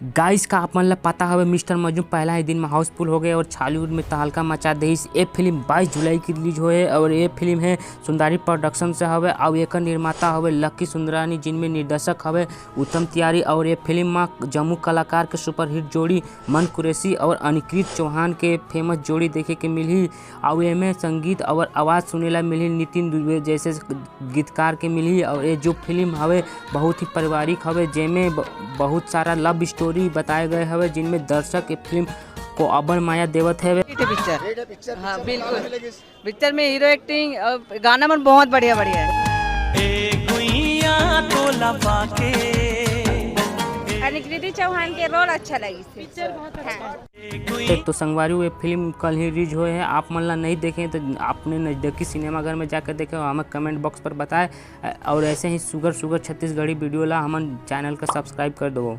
Guys का आप मन ला पता हवे मिस्टर मजनू पहला ही दिन में हाउसफुल हो गए और छालीवुड में तहलका मचा देहिस। ये फिल्म 22 जुलाई की रिलीज होए और ये फिल्म है सुंदरी प्रोडक्शन से हवे और एक निर्माता हवे लकी सुंदरानी, जिनमें निर्देशक हवे उत्तम तिवारी। और ये फिल्म में जम्मू कलाकार के सुपरहिट जोड़ी मन कुरैशी और अनिकेत चौहान के फेमस जोड़ी देखे के मिली। और एमे संगीत और आवाज़ सुनेला मिली नितिन दुबे जैसे गीतकार के मिली। और ये जो फिल्म हवे बहुत ही पारिवारिक हवे, जेमें बहुत सारा लव स्टोरी बताए गए हवे, जिनमें दर्शक ये फिल्म को अबर माया देवत है। पिक्चर हाँ बिल्कुल, पिक्चर में हीरो एक्टिंग और गाना मन बहुत बढ़िया बढ़िया है। अनिकेत चौहान के रोल अच्छा लगी, पिक्चर बहुत अच्छा। तो संगवारी ये फिल्म कल ही रिलीज हुए हैं। आप मन ला नहीं देखें तो अपने नज़दीकी सिनेमाघर में जाकर देखें, हमें कमेंट बॉक्स पर बताएं। और ऐसे ही सुगर छत्तीसगढ़ी वीडियो ला हमन चैनल का सब्सक्राइब कर दो।